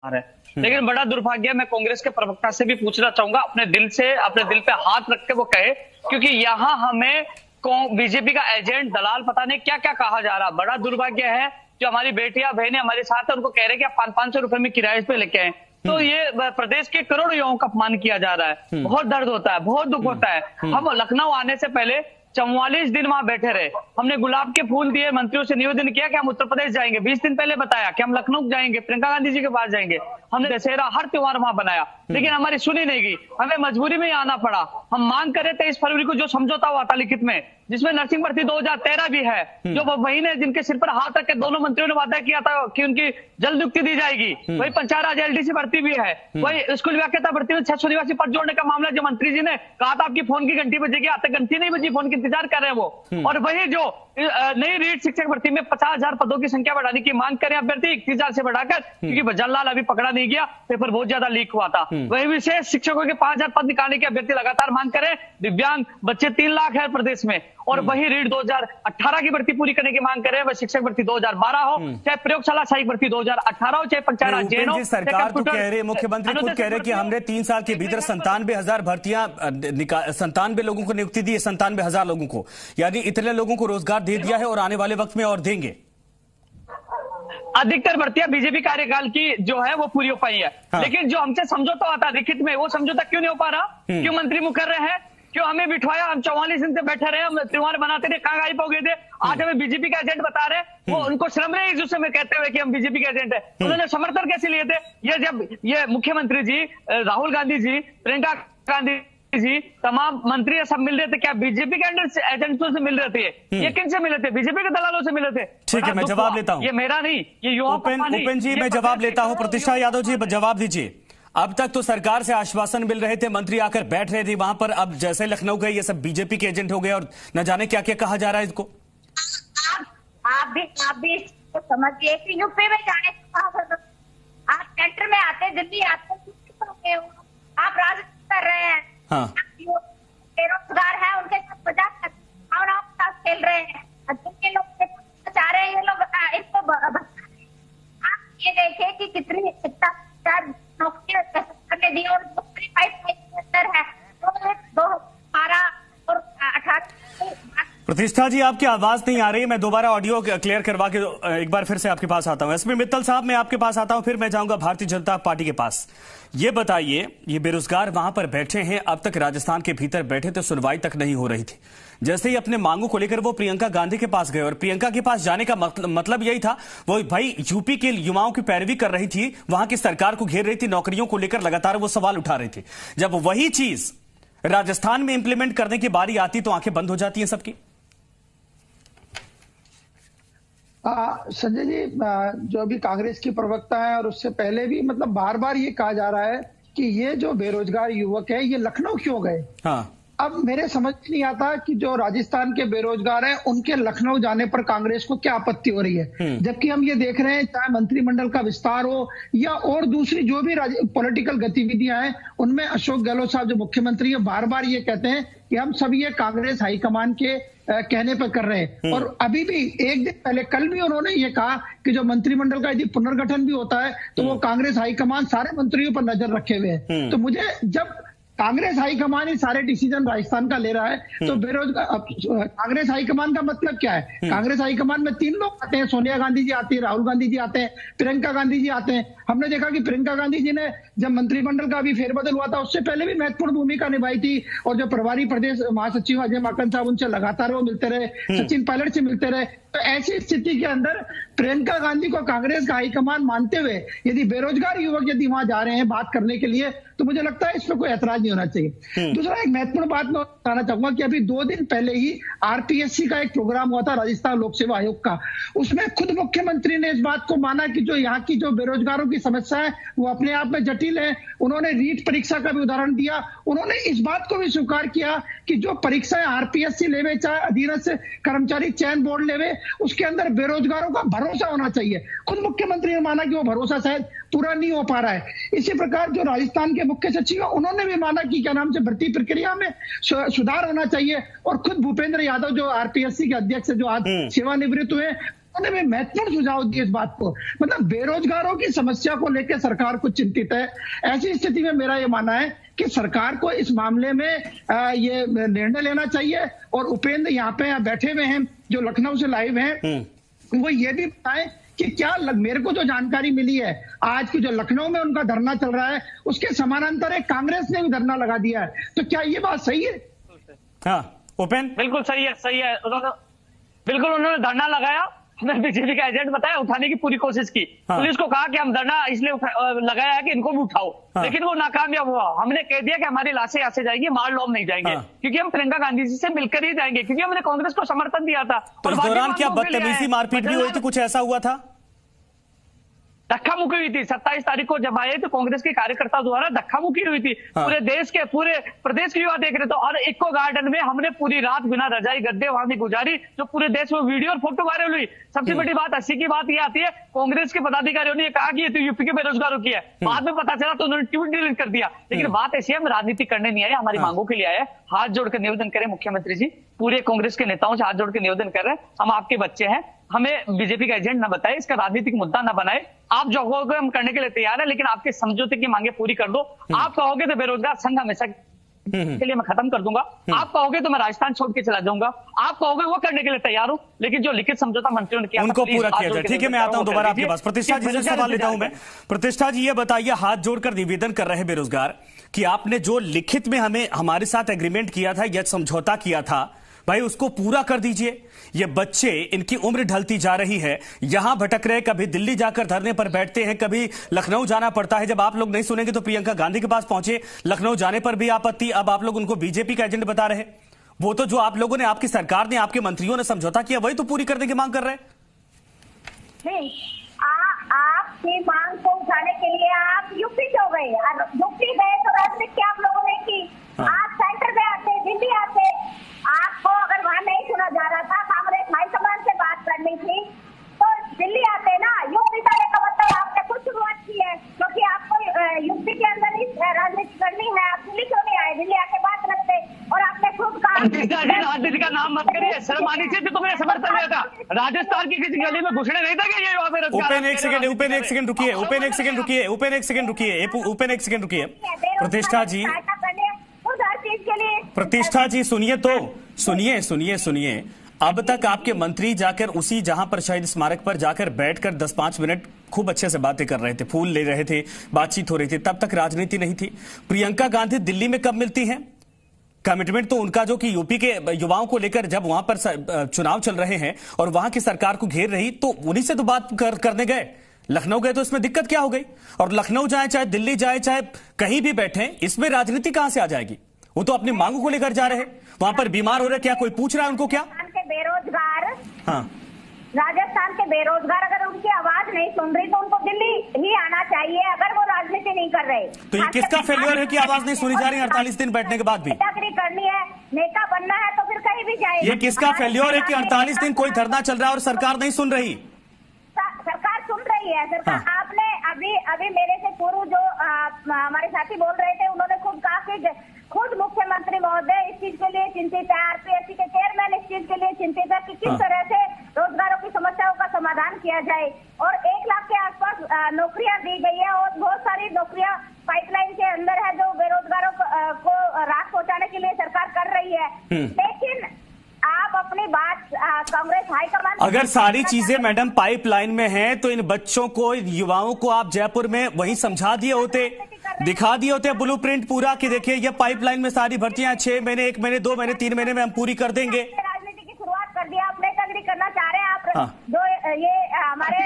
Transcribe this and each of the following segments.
है। लेकिन बड़ा दुर्भाग्य, मैं कांग्रेस के प्रवक्ता से भी पूछना चाहूंगा, अपने दिल से, अपने दिल पे हाथ रख के वो कहे, क्योंकि यहाँ हमें बीजेपी का एजेंट दलाल पता नहीं क्या क्या कहा जा रहा। बड़ा दुर्भाग्य है, जो हमारी बेटियां बहनें हमारे साथ है, उनको कह रहे हैं कि आप 500 रुपए में किराए पे लेके आए। तो ये प्रदेश के करोड़ों युवाओं का अपमान किया जा रहा है। बहुत दर्द होता है, बहुत दुख होता है। हम लखनऊ आने से पहले 44 दिन वहां बैठे रहे। हमने गुलाब के फूल दिए, मंत्रियों से निवेदन किया कि हम उत्तर प्रदेश जाएंगे। 20 दिन पहले बताया कि हम लखनऊ जाएंगे, प्रियंका गांधी जी के पास जाएंगे। हमने दशहरा हर त्योहार वहां बनाया, लेकिन हमारी सुनी नहीं गई। हमें मजबूरी में आना पड़ा। हम मांग कर रहे थे 23 फरवरी को जो समझौता हुआ था लिखित में, जिसमें नर्सिंग भर्ती 2013 भी है, जो वही ने जिनके सिर पर हाथ रख के दोनों मंत्रियों ने वादा किया था कि उनकी जल्द नियुक्ति दी जाएगी। वही पंचायत एलडीसी भर्ती भी है, वही स्कूल व्याख्याता भर्ती में 600 निवासी पद जोड़ने का मामला, जो मंत्री जी ने कहा था आपकी फोन की घंटी बजेगी, आज तक घंटी नहीं बजी, फोन की इंतजार कर रहे हैं वो। और वही जो नई रीट शिक्षक भर्ती में 50,000 पदों की संख्या बढ़ाने की मांग करें अभ्यर्थी 31,000 से बढ़ाकर, क्योंकि जललाल अभी पकड़ा नहीं गया, पेपर बहुत ज्यादा लीक हुआ था। वही विशेष शिक्षकों के 5,000 पद निकालने की अभ्यर्थी लगातार मांग करें। दिव्यांग बच्चे 3 लाख है प्रदेश में, और वही रीट 2018 की भर्ती पूरी करने की मांग करें। वह शिक्षक भर्ती 2012 हो, चाहे प्रयोगशाला सहायक भर्ती 2018 हो, चाहे पंचायत जेल हो। सरकार तो कह रही है, मुख्यमंत्री खुद कह रहे हैं कि हमने 3 साल के भीतर 97,000 भर्तियां 97 लोगों को नियुक्ति दी है, 97,000 लोगों को, यानी इतने लोगों को रोजगार दे दिया है और आने वाले वक्त में और देंगे। अधिकतर भर्तियां बीजेपी कार्यकाल की जो है वो पूरी हो पाई है। हाँ। लेकिन जो हमसे समझौता हुआ था लिखित में, वो समझौता क्यों नहीं हो पा रहा? क्यों मंत्री मुकर रहे हैं? क्यों हमें बिठवाया? हम 44 दिन से बैठे रहे, हम त्योहार बनाते थे, कहाँ गायब हो गए थे? आज हमें बीजेपी का एजेंट बता रहे, वो उनको शर्म नहीं इस समय कहते हुए कि हम बीजेपी के एजेंट है। उन्होंने समर्थन कैसे लिए थे? ये जब ये मुख्यमंत्री जी, राहुल गांधी जी, प्रियंका गांधी जी, तमाम मंत्री सब मिल रहे थे, क्या बीजेपी के एजेंटों से मिल रहे थे? ये किन से मिले थे? बीजेपी के दलालों से मिले थे। ठीक है, मैं जवाब लेता हूँ। ये मेरा नहीं, ये युवा उपेन जी, मैं जवाब लेता हूँ। प्रतिष्ठा यादव जी, जवाब दीजिए। अब तक तो सरकार से आश्वासन मिल रहे थे, मंत्री आकर बैठ रहे थे वहां पर, अब जैसे लखनऊ गए ये सब बीजेपी के एजेंट हो गए और न जाने क्या क्या कहा जा रहा है इसको। आप भी समझिए कि यूपी में जाने आप सेंटर में आते, दिल्ली आते, आप राजनीति कर रहे हैं। हाँ। बेरोजगार है, उनके साथ मजाक भावनाओं के साथ खेल रहे हैं। जिनके लोग चाह रहे हैं ये लोग इसको, आप ये देखें कि कितनी नौकरियां सरकार दी, और है 2012 और 18। प्रतिष्ठा जी, आपकी आवाज नहीं आ रही, मैं दोबारा ऑडियो क्लियर करवा के एक बार फिर से आपके पास आता हूं। एसपी मित्तल साहब, मैं आपके पास आता हूं, फिर मैं जाऊंगा भारतीय जनता पार्टी के पास। ये बताइए, ये बेरोजगार वहां पर बैठे हैं, अब तक राजस्थान के भीतर बैठे थे, सुनवाई तक नहीं हो रही थी। जैसे ही अपने मांगों को लेकर वो प्रियंका गांधी के पास गए, और प्रियंका के पास जाने का मतलब यही था, वो भाई यूपी के युवाओं की पैरवी कर रही थी, वहां की सरकार को घेर रही थी, नौकरियों को लेकर लगातार वो सवाल उठा रही थी। जब वही चीज राजस्थान में इंप्लीमेंट करने की बारी आती तो आंखें बंद हो जाती हैं सबकी। संजय जी, जो अभी कांग्रेस की प्रवक्ता है और उससे पहले भी मतलब बार बार ये कहा जा रहा है कि ये जो बेरोजगार युवक है ये लखनऊ क्यों गए। हाँ। अब मेरे समझ नहीं आता कि जो राजस्थान के बेरोजगार हैं उनके लखनऊ जाने पर कांग्रेस को क्या आपत्ति हो रही है, जबकि हम ये देख रहे हैं चाहे मंत्रिमंडल का विस्तार हो या और दूसरी जो भी पॉलिटिकल गतिविधियां हैं, उनमें अशोक गहलोत साहब जो मुख्यमंत्री है बार बार ये कहते हैं कि हम सब ये कांग्रेस हाईकमान के कहने पर कर रहे हैं। और अभी भी एक दिन पहले, कल भी उन्होंने ये कहा कि जो मंत्रिमंडल का यदि पुनर्गठन भी होता है तो वो कांग्रेस हाईकमान सारे मंत्रियों पर नजर रखे हुए हैं। तो मुझे जब कांग्रेस हाईकमान ही सारे डिसीजन राजस्थान का ले रहा है तो बेरोजगार कांग्रेस हाईकमान का मतलब क्या है? कांग्रेस हाईकमान में 3 लोग आते हैं, सोनिया गांधी जी आती है, राहुल गांधी जी आते हैं, प्रियंका गांधी जी आते हैं। हमने देखा कि प्रियंका गांधी जी ने जब मंत्रिमंडल का भी फेरबदल हुआ था उससे पहले भी महत्वपूर्ण भूमिका निभाई थी, और जो प्रभारी प्रदेश महासचिव अजय माकन साहब उनसे लगातार वो मिलते रहे, सचिन पायलट से मिलते रहे। तो ऐसी स्थिति के अंदर प्रियंका गांधी को कांग्रेस का हाईकमान मानते हुए यदि बेरोजगार युवक यदि वहां जा रहे हैं बात करने के लिए, तो मुझे लगता है इसमें कोई ऐतराज नहीं होना चाहिए। दूसरा एक महत्वपूर्ण बात मैं बताना चाहूंगा कि अभी 2 दिन पहले ही आरपीएससी का एक प्रोग्राम हुआ था राजस्थान लोक सेवा आयोग का। उसमें खुद मुख्यमंत्री ने इस बात को माना कि जो यहाँ की जो बेरोजगारों की समस्या है वो अपने आप में जटिल है। उन्होंने रीट परीक्षा का भी उदाहरण दिया। उन्होंने इस बात को भी स्वीकार किया कि जो परीक्षाएं आरपीएससी लेवे, चाहे अधीनस्थ कर्मचारी चयन बोर्ड लेवे, उसके अंदर बेरोजगारों का भरोसा होना चाहिए। खुद मुख्यमंत्री ने माना कि वो भरोसा शायद पूरा नहीं हो पा रहा है। इसी प्रकार जो राजस्थान के मुख्य सचिव है उन्होंने भी माना कि क्या नाम से भर्ती प्रक्रिया में सुधार होना चाहिए। और खुद भूपेंद्र यादव जो आरपीएससी के अध्यक्ष जो आज सेवानिवृत्त हुए, उन्होंने भी महत्वपूर्ण सुझाव दिए इस बात को। मतलब बेरोजगारों की समस्या को लेकर सरकार कुछ चिंतित है। ऐसी स्थिति में मेरा ये मानना है कि सरकार को इस मामले में ये निर्णय लेना चाहिए। और उपेंद्र यहाँ पे बैठे हुए हैं जो लखनऊ से लाइव हैं, वो ये भी बताएं कि क्या मेरे को जो जानकारी मिली है आज की जो लखनऊ में उनका धरना चल रहा है उसके समानांतर एक कांग्रेस ने भी धरना लगा दिया है, तो क्या ये बात सही है? हाँ उपेंद्र, बिल्कुल सही है, सही है। उन्होंने धरना लगाया, हमें बीजेपी का एजेंट बताया, उठाने की पूरी कोशिश की। हाँ। पुलिस को कहा कि हम धरना इसलिए लगाया है कि इनको भी उठाओ। हाँ। लेकिन वो नाकामयाब हुआ। हमने कह दिया कि हमारी लाशें यहाँ से जाएंगी, मार लो हम नहीं जाएंगे। हाँ। क्योंकि हम प्रियंका गांधी जी से मिलकर ही जाएंगे, क्योंकि हमने कांग्रेस को समर्थन दिया था। तो इस दौरान क्या बदतमीजी मारपीट भी हुई थी, कुछ ऐसा हुआ था? धक्का मुक्की हुई थी 27 तारीख को जब आए तो कांग्रेस के कार्यकर्ता द्वारा धक्का मुक्की हुई थी। हाँ। पूरे देश के पूरे प्रदेश के युवा देख रहे थे। और इको गार्डन में हमने पूरी रात बिना रजाई गद्दे वहां भी गुजारी, जो पूरे देश में वीडियो और फोटो वायरल हुई। सबसे बड़ी बात हंसी की बात यह आती है, कांग्रेस के पदाधिकारियों ने कहा कि ये तो यूपी के बेरोजगारों की है। बाद में पता चला तो उन्होंने ट्वीट डिलीट कर दिया। लेकिन बात ऐसी है, हम राजनीति करने नहीं आए, हमारी मांगों के लिए आए। हाथ जोड़कर निवेदन करें मुख्यमंत्री जी, पूरे कांग्रेस के नेताओं से हाथ जोड़ के निवेदन कर रहे हैं, हम आपके बच्चे हैं, हमें बीजेपी का एजेंट ना बताए, इसका राजनीतिक मुद्दा ना बनाए। आप जो कहोगे हम करने के लिए तैयार है, लेकिन आपके समझौते की मांगे पूरी कर दो। आप कहोगे तो बेरोजगार संघ हमेशा के लिए मैं खत्म कर दूंगा, आप कहोगे तो मैं राजस्थान छोड़ के चला जाऊंगा, आप कहोगे वो करने के लिए तैयार हूं, लेकिन जो लिखित समझौता मंत्रियों ने किया उनको पूरा किया जाए। ठीक है, मैं आता हूं दोबारा आपके पास। प्रतिष्ठा जी से सवाल लेता हूं मैं। प्रतिष्ठा जी, ये बताइए, हाथ जोड़कर निवेदन कर रहे बेरोजगार कि आपने जो लिखित में हमारे साथ एग्रीमेंट किया था या समझौता किया था, भाई उसको पूरा कर दीजिए। ये बच्चे, इनकी उम्र ढलती जा रही है, यहां भटक रहे, कभी दिल्ली जाकर धरने पर बैठते हैं, कभी लखनऊ जाना पड़ता है। जब आप लोग नहीं सुनेंगे तो प्रियंका गांधी के पास पहुंचे, लखनऊ जाने पर भी आपत्ति, अब आप लोग उनको बीजेपी का एजेंट बता रहे। वो तो जो आप लोगों ने, आपकी सरकार ने, आपके मंत्रियों ने समझौता किया, वही तो पूरी करने की मांग कर रहे हैं। आपकी मांग को उठाने के लिए आप यूपी क्यों गए? यूपी गए तो राजनीति क्या आप लोगों ने की? आप सेंटर में आते, दिल्ली आते, आपको अगर वहां नहीं सुना जा रहा था, कांग्रेस हाईकमान से बात करनी थी, तो दिल्ली आते ना। यूपी जाने का मतलब आपने कुछ शुरुआत की है, क्योंकि आपको यूपी के अंदर ही राजनीति करनी है। आप दिल्ली क्यों नहीं आए? दिल्ली आके बात रखते। और आपने खुद कहा राजनीति का नाम मत करिए, शर्म आनी चाहिए। तुमने समर्थन दिया था, राजस्थान की किसी गली में घुसने नहीं था कि ये वहां पे। ओपन एक सेकंड रुकिए, ओपन एक सेकंड रुकिए। प्रतिष्ठा जी सुनिए तो, सुनिए। अब तक आपके मंत्री जाकर उसी, जहां पर शहीद स्मारक पर जाकर बैठकर 10-5 मिनट खूब अच्छे से बातें कर रहे थे, फूल ले रहे थे, बातचीत हो रही थी, तब तक राजनीति नहीं थी। प्रियंका गांधी दिल्ली में कब मिलती हैं? कमिटमेंट तो उनका जो कि यूपी के युवाओं को लेकर जब वहां पर चुनाव चल रहे हैं और वहां की सरकार को घेर रही, तो उन्हीं से तो बात करने गए। लखनऊ गए तो इसमें दिक्कत क्या हो गई? और लखनऊ जाए, चाहे दिल्ली जाए, चाहे कहीं भी बैठे, इसमें राजनीति कहां से आ जाएगी? वो तो अपनी मांगों को लेकर जा रहे हैं, वहां पर बीमार हो रहे, क्या कोई पूछ रहा है उनको? क्या बेरोजगार, हाँ, राजस्थान के बेरोजगार अगर उनकी आवाज नहीं सुन रही तो उनको दिल्ली ही आना चाहिए, अगर वो राजनीति नहीं कर रहे। तो ये किसका फेल्योर है कि आवाज नहीं सुनी जा रही 48 दिन बैठने के बाद भी? नेतागिरी करनी है, नेता बनना है तो फिर कहीं भी जाए। ये किसका फेल्योर है कि 48 दिन कोई धरना चल रहा है और सरकार नहीं सुन रही? सरकार सुन रही है। सरकार, हाँ। आपने अभी मेरे से पूर्व जो हमारे साथी बोल रहे थे, उन्होंने खुद मुख्यमंत्री महोदय इस चीज के लिए चिंतित है, आरपीएससी के चेयरमैन इस चीज के लिए चिंतित है कि किस तरह से रोजगारों की समस्याओं का समाधान किया जाए। और 1 लाख के आसपास नौकरियां दी गई है और बहुत सारी नौकरियां पाइपलाइन के अंदर है जो बेरोजगारों को राहत पहुंचाने के लिए सरकार कर रही है। लेकिन आप अपनी बात कांग्रेस हाईकमान, अगर सारी चीजें मैडम पाइपलाइन में हैं, तो इन बच्चों को, इन युवाओं को आप जयपुर में वहीं समझा दिए होते, दिखा दिए होते ब्लूप्रिंट पूरा कि देखिए ये पाइपलाइन में सारी भर्तियां 6 महीने, 1 महीने, 2 महीने, 3 महीने में हम पूरी कर देंगे। राजनीति की शुरुआत कर दिया, आप नेतागिरी करना चाह रहे हैं। आप जो ये हमारे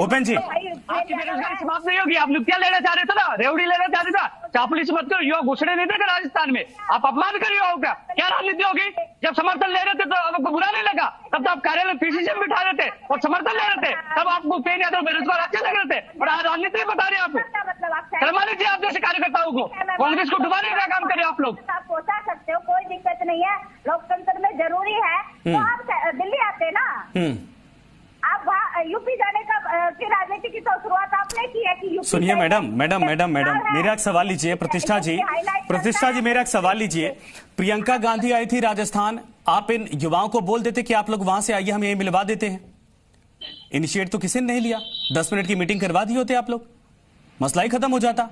ओपन जी, आपकी बेरोजगारी समाप्त नहीं होगी। आप लोग क्या लेना चाह रहे थे ना? रेवड़ी लेना चाह रहे था, चापलूसी मत करो। युवा घुसने नहीं देगा राजस्थान में, आप अपमान कर युवाओं का। क्या राजनीति होगी? जब समर्थन ले रहे थे तो आपको बुरा नहीं लगा, तब तो आप कार्यालय पीसीसी में बिठा रहे थे और समर्थन ले रहे थे, तब आपको पेन यादव बेरोजगार अच्छे लग रहे थे। और आज राजनीति बता रहे हैं आप, शर्मा लीजिए आप जैसे कार्यकर्ताओं को। कांग्रेस को डुबाने का काम करें आप लोग। आप पहुंचा सकते हो, कोई दिक्कत नहीं है, लोकतंत्र में जरूरी है। तो आप दिल्ली आते ना, आप यूपी जाने का की राजनीति की तो शुरुआत आपने की है कि यूपी। सुनिए मैडम, मेरा एक सवाल लीजिए। प्रतिष्ठा जी मेरा एक सवाल लीजिए। प्रियंका गांधी आई थी राजस्थान, आप इन युवाओं को बोल देते कि आप लोग वहां से आइए, हम यही मिलवा देते हैं। इनिशिएट तो किसी ने नहीं लिया। 10 मिनट की मीटिंग करवा दी होते आप लोग, मसला ही खत्म हो जाता।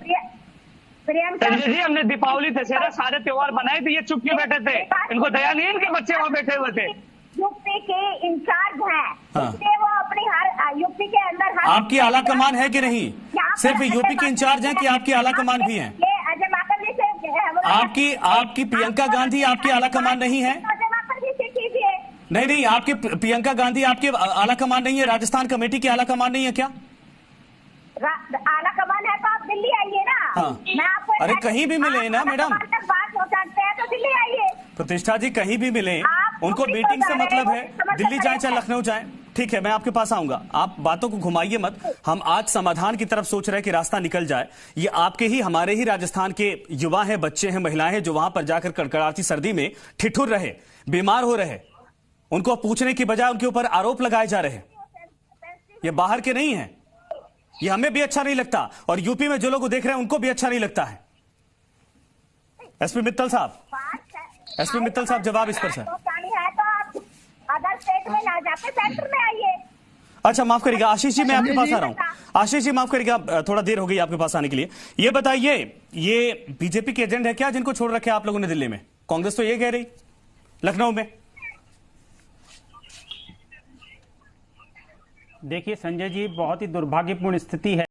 संजय जी, हमने दीपावली दशहरा सारे त्योहार बनाए थे, ये चुप क्यों बैठे थे? इनको दया नहीं, इनके बच्चे वहां बैठे हुए थे। यूपी के इंचार्ज हैं, इसलिए वो अपनी हर यूपी के अंदर हर आपकी आला कमान है कि नहीं? सिर्फ यूपी के इंचार्ज हैं कि आपकी आला कमान भी है? ये अजय माकन जी से आपकी प्रियंका गांधी आपकी आला कमान नहीं है? अजय माकन जी से कीजिए। नहीं, आपकी प्रियंका गांधी आपके आला कमान नहीं है? राजस्थान कमेटी की आला कमान नहीं है क्या? आला कमान है तो आप दिल्ली आइए ना। हाँ। मैं आपको अरे कहीं भी मिले ना मैडम, बात हो सकते हैं तो दिल्ली आइए। प्रतिष्ठा जी कहीं भी मिले, उनको मीटिंग से मतलब है, दिल्ली जाए चाहे लखनऊ जाए, ठीक है मैं आपके पास आऊंगा। आप बातों को घुमाइए मत, हम आज समाधान की तरफ सोच रहे हैं कि रास्ता निकल जाए। ये आपके ही हमारे ही राजस्थान के युवा हैं, बच्चे हैं, महिलाएं हैं जो वहां पर जाकर कड़कड़ाती सर्दी में ठिठुर रहे, बीमार हो रहे, उनको पूछने की बजाय उनके ऊपर आरोप लगाए जा रहे। ये बाहर के नहीं है, ये हमें भी अच्छा नहीं लगता और यूपी में जो लोग देख रहे हैं उनको भी अच्छा नहीं लगता है। एसपी मित्तल साहब, एसपी मित्तल साहब जवाब इस पर सर। अदर स्टेट में ना जाके सेंटर में आइए। अच्छा माफ करिएगा आशीष जी, मैं आपके पास आ रहा हूं। आशीष जी माफ करिएगा, थोड़ा देर हो गई आपके पास आने के लिए। ये बताइए, ये बीजेपी के एजेंट है क्या जिनको छोड़ रखे आप लोगों ने दिल्ली में? कांग्रेस तो ये कह रही लखनऊ में। देखिए संजय जी, बहुत ही दुर्भाग्यपूर्ण स्थिति है।